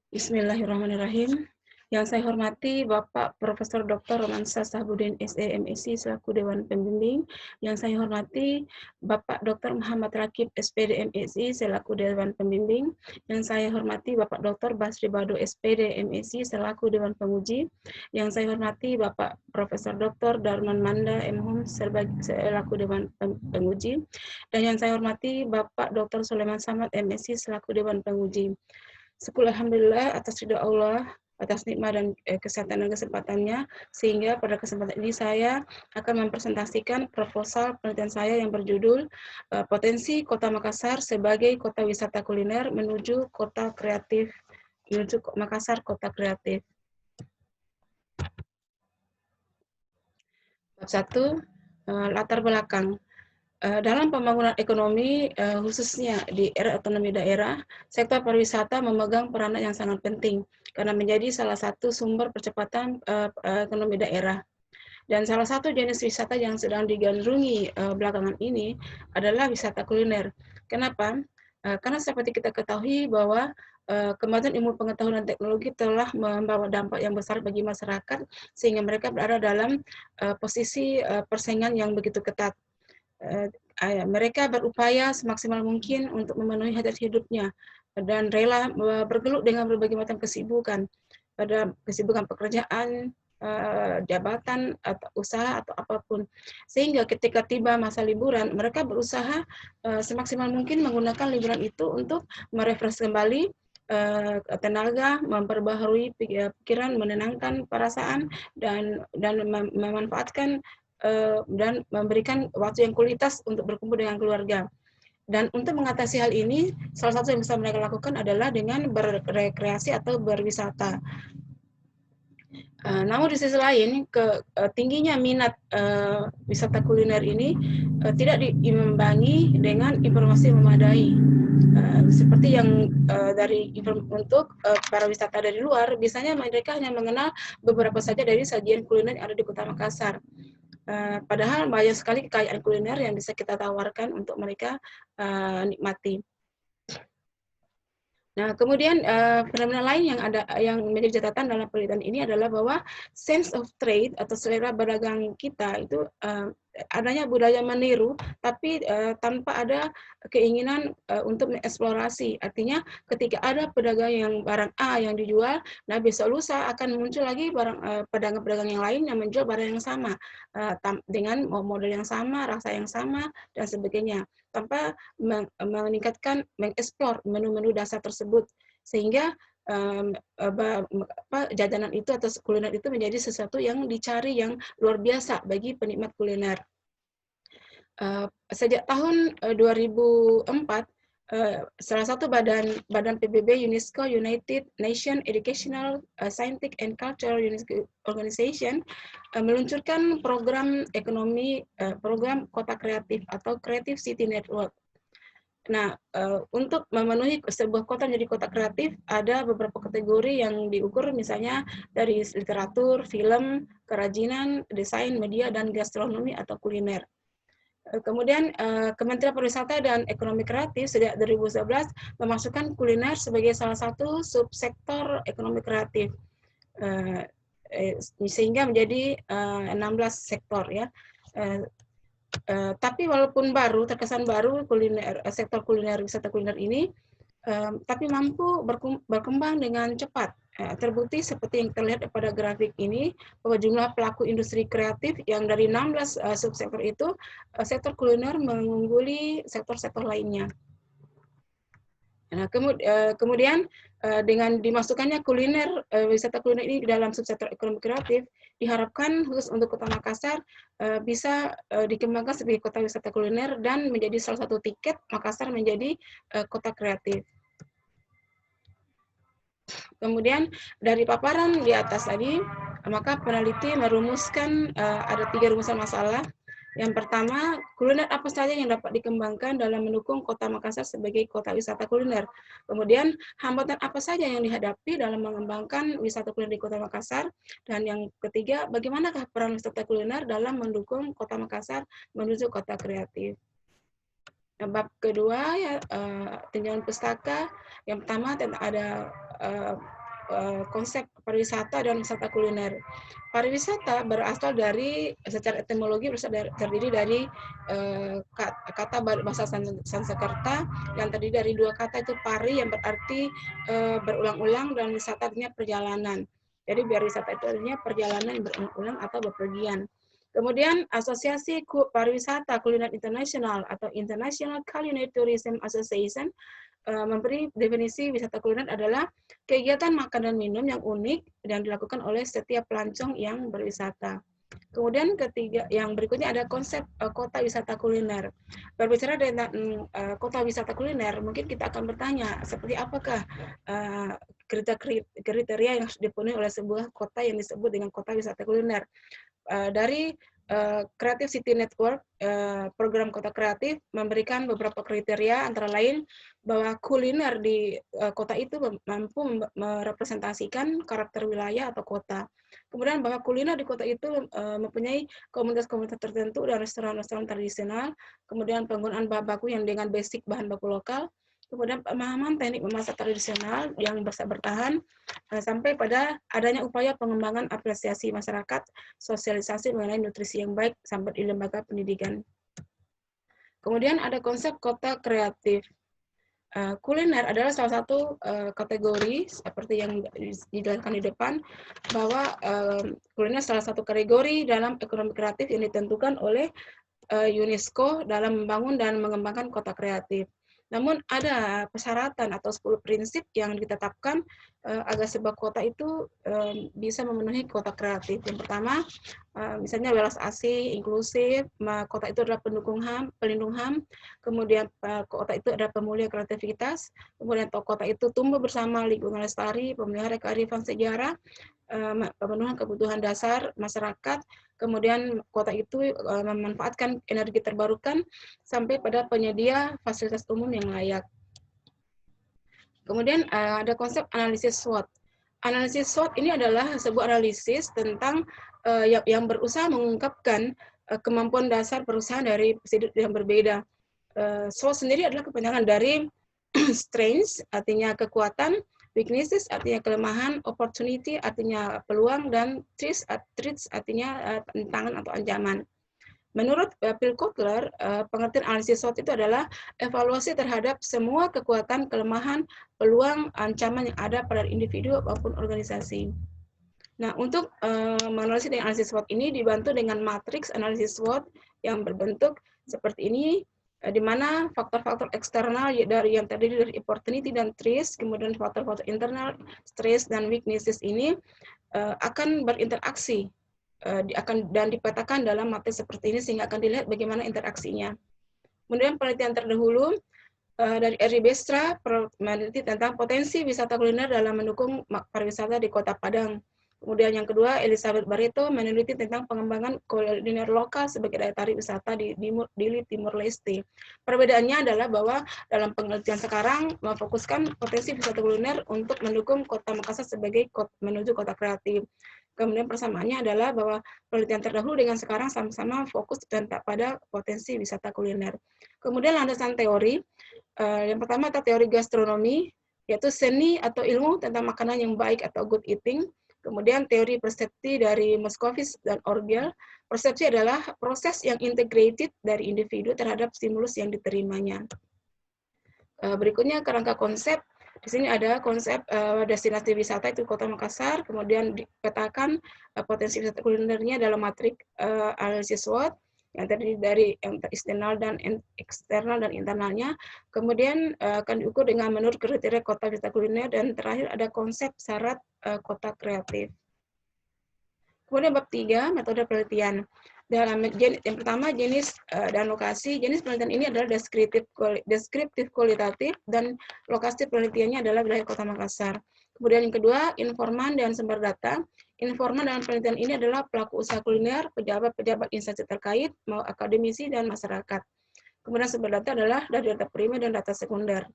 Bismillahirrahmanirrahim. Yang saya hormati Bapak Profesor Dr. Romansa Sahbudin SE MSc selaku Dewan Pembimbing. Yang saya hormati Bapak Dr. Muhammad Rakib SPD MSc selaku Dewan Pembimbing. Yang saya hormati Bapak Dr. Basri Bado SPD MSc selaku Dewan Penguji. Yang saya hormati Bapak Profesor Dr. Darman Manda MHum selaku Dewan Penguji. Dan yang saya hormati Bapak Dr. Sulaiman Samad MSc selaku Dewan Penguji. Syukur alhamdulillah atas ridha Allah, atas nikmat dan kesehatan dan kesempatannya, sehingga pada kesempatan ini saya akan mempresentasikan proposal penelitian saya yang berjudul Potensi Kota Makassar sebagai Kota Wisata Kuliner menuju Kota Kreatif, menuju Makassar Kota Kreatif. Bab 1, latar belakang. Dalam pembangunan ekonomi, khususnya di era otonomi daerah, sektor pariwisata memegang peranan yang sangat penting karena menjadi salah satu sumber percepatan ekonomi daerah. Dan salah satu jenis wisata yang sedang digandrungi belakangan ini adalah wisata kuliner. Kenapa? Karena seperti kita ketahui bahwa kemajuan ilmu pengetahuan dan teknologi telah membawa dampak yang besar bagi masyarakat, sehingga mereka berada dalam posisi persaingan yang begitu ketat. Mereka berupaya semaksimal mungkin untuk memenuhi hajat hidupnya dan rela bergelut dengan berbagai macam kesibukan, pada kesibukan pekerjaan, jabatan, atau usaha, atau apapun. Sehingga ketika tiba masa liburan, mereka berusaha semaksimal mungkin menggunakan liburan itu untuk merefresh kembali tenaga, memperbaharui pikiran, menenangkan perasaan, dan memanfaatkan dan memberikan waktu yang kualitas untuk berkumpul dengan keluarga. Dan untuk mengatasi hal ini, salah satu yang bisa mereka lakukan adalah dengan berrekreasi atau berwisata. Namun di sisi lain, tingginya minat wisata kuliner ini tidak diimbangi dengan informasi yang memadai. Seperti yang untuk para wisata dari luar, biasanya mereka hanya mengenal beberapa saja dari sajian kuliner yang ada di Kota Makassar. Padahal banyak sekali kekayaan kuliner yang bisa kita tawarkan untuk mereka nikmati. Nah, kemudian fenomena lain yang menjadi catatan dalam penelitian ini adalah bahwa sense of trade atau selera berdagang kita itu adanya budaya meniru, tapi tanpa ada keinginan untuk mengeksplorasi. Artinya, ketika ada pedagang yang barang A yang dijual, nah besok lusa akan muncul lagi pedagang-pedagang yang lain yang menjual barang yang sama dengan model yang sama, rasa yang sama, dan sebagainya, tanpa meningkatkan, mengeksplor menu-menu dasar tersebut, sehingga jajanan itu atau kuliner itu menjadi sesuatu yang dicari yang luar biasa bagi penikmat kuliner. Sejak tahun 2004, salah satu badan PBB UNESCO, United Nations Educational, Scientific and Cultural Organization, meluncurkan program program Kota Kreatif atau Creative City Network. Nah, untuk memenuhi sebuah kota menjadi kota kreatif, ada beberapa kategori yang diukur, misalnya dari literatur, film, kerajinan, desain, media, dan gastronomi atau kuliner. Kemudian Kementerian Pariwisata dan Ekonomi Kreatif sejak 2011 memasukkan kuliner sebagai salah satu subsektor ekonomi kreatif, sehingga menjadi 16 sektor ya. Tapi walaupun terkesan baru sektor kuliner, wisata kuliner ini, tapi mampu berkembang dengan cepat. Terbukti seperti yang terlihat pada grafik ini, bahwa jumlah pelaku industri kreatif yang dari 16 subsektor itu, sektor kuliner mengungguli sektor-sektor lainnya. Nah, kemudian dengan dimasukkannya wisata kuliner ini dalam subsektor ekonomi kreatif, diharapkan khusus untuk Kota Makassar bisa dikembangkan sebagai kota wisata kuliner dan menjadi salah satu tiket Makassar menjadi kota kreatif. Kemudian dari paparan di atas tadi, maka peneliti merumuskan ada 3 rumusan masalah. Yang pertama, kuliner apa saja yang dapat dikembangkan dalam mendukung Kota Makassar sebagai kota wisata kuliner. Kemudian, hambatan apa saja yang dihadapi dalam mengembangkan wisata kuliner di Kota Makassar. Dan yang ketiga, bagaimanakah peran wisata kuliner dalam mendukung Kota Makassar menuju kota kreatif. Nah, bab kedua, ya, tinjauan pustaka. Yang pertama, ada konsep pariwisata dan wisata kuliner. Pariwisata berasal dari, secara etimologi terdiri dari kata bahasa Sanskerta yang terdiri dari dua kata, itu pari yang berarti berulang-ulang dan wisata artinya perjalanan. Jadi wisata itu artinya perjalanan yang berulang-ulang atau bepergian. Kemudian Asosiasi Pariwisata Kuliner Internasional atau International Culinary Tourism Association memberi definisi wisata kuliner adalah kegiatan makan dan minum yang unik dan dilakukan oleh setiap pelancong yang berwisata. Kemudian yang berikutnya ada konsep kota wisata kuliner. Berbicara tentang kota wisata kuliner, mungkin kita akan bertanya, seperti apakah kriteria yang harus dipenuhi oleh sebuah kota yang disebut dengan kota wisata kuliner. Dari Creative City Network, program kota kreatif, memberikan beberapa kriteria, antara lain bahwa kuliner di kota itu mampu merepresentasikan karakter wilayah atau kota. Kemudian bahwa kuliner di kota itu mempunyai komunitas-komunitas tertentu dan restoran-restoran tradisional, kemudian penggunaan bahan baku yang dengan basic bahan baku lokal, kemudian pemahaman teknik memasak tradisional yang bisa bertahan, sampai pada adanya upaya pengembangan apresiasi masyarakat, sosialisasi mengenai nutrisi yang baik sampai di lembaga pendidikan. Kemudian ada konsep kota kreatif. Kuliner adalah salah satu kategori seperti yang dijelaskan di depan, bahwa kuliner salah satu kategori dalam ekonomi kreatif yang ditentukan oleh UNESCO dalam membangun dan mengembangkan kota kreatif. Namun ada persyaratan atau 10 prinsip yang ditetapkan agar sebuah kota itu bisa memenuhi kota kreatif. Yang pertama, misalnya welas asih, inklusif, kota itu adalah pelindung HAM, kemudian kota itu adalah pemulia kreativitas, kemudian kota itu tumbuh bersama lingkungan lestari, pemelihara kearifan sejarah, pemenuhan kebutuhan dasar masyarakat, kemudian kota itu memanfaatkan energi terbarukan sampai pada penyedia fasilitas umum yang layak. Kemudian ada konsep analisis SWOT. Analisis SWOT ini adalah sebuah analisis tentang yang berusaha mengungkapkan kemampuan dasar perusahaan dari sudut yang berbeda. SWOT sendiri adalah kepanjangan dari strengths, artinya kekuatan, weaknesses artinya kelemahan, opportunity artinya peluang, dan threats artinya tantangan atau ancaman. Menurut Phil Kotler, pengertian analisis SWOT itu adalah evaluasi terhadap semua kekuatan, kelemahan, peluang, ancaman yang ada pada individu maupun organisasi. Nah, untuk menganalisis dengan analisis SWOT ini dibantu dengan matriks analisis SWOT yang berbentuk seperti ini, di mana faktor-faktor eksternal yang terdiri dari opportunity dan threats, kemudian faktor-faktor internal, stress dan weaknesses ini akan berinteraksi dan dipetakan dalam materi seperti ini sehingga akan dilihat bagaimana interaksinya. Kemudian penelitian terdahulu dari Eri Bestra meneliti tentang potensi wisata kuliner dalam mendukung pariwisata di Kota Padang. Kemudian yang kedua, Elizabeth Barreto meneliti tentang pengembangan kuliner lokal sebagai daya tarik wisata di Timur Leste. Perbedaannya adalah bahwa dalam penelitian sekarang memfokuskan potensi wisata kuliner untuk mendukung Kota Makassar sebagai menuju kota kreatif. Kemudian persamaannya adalah bahwa penelitian terdahulu dengan sekarang sama-sama fokus pada potensi wisata kuliner. Kemudian landasan teori, yang pertama adalah teori gastronomi, yaitu seni atau ilmu tentang makanan yang baik atau good eating. Kemudian teori persepsi dari Moscovitz dan Orbiel. Persepsi adalah proses yang integrated dari individu terhadap stimulus yang diterimanya. Berikutnya kerangka konsep. Di sini ada konsep destinasi wisata itu Kota Makassar, kemudian dipetakan potensi wisata kulinernya dalam matrik analisis SWOT yang terdiri dari yang eksternal dan internalnya. Kemudian akan diukur dengan menurut kriteria kota wisata kuliner, dan terakhir ada konsep syarat kota kreatif. Kemudian bab 3, metode penelitian. Yang pertama, jenis dan lokasi. Jenis penelitian ini adalah deskriptif kualitatif, dan lokasi penelitiannya adalah wilayah Kota Makassar. Kemudian yang kedua, informan dan sumber data. Informan dalam penelitian ini adalah pelaku usaha kuliner, pejabat-pejabat instansi terkait, mau akademisi dan masyarakat. Kemudian sumber data adalah dari data primer dan data sekunder.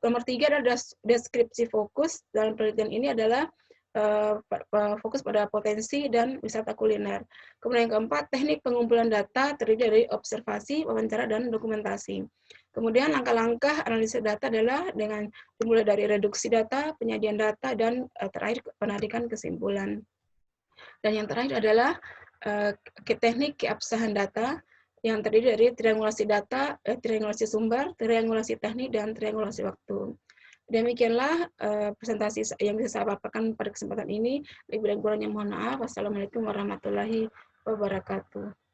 Nomor 3 adalah deskripsi fokus. Dalam penelitian ini adalah fokus pada potensi dan wisata kuliner. Kemudian yang keempat, teknik pengumpulan data terdiri dari observasi, wawancara, dan dokumentasi. Kemudian langkah-langkah analisis data adalah dengan dimulai dari reduksi data, penyajian data, dan terakhir penarikan kesimpulan. Dan yang terakhir adalah teknik keabsahan data yang terdiri dari triangulasi data, triangulasi sumber, triangulasi teknik, dan triangulasi waktu. Demikianlah presentasi yang bisa saya paparkan pada kesempatan ini. Lebih dan kurangnya mohon maaf. Wassalamualaikum warahmatullahi wabarakatuh.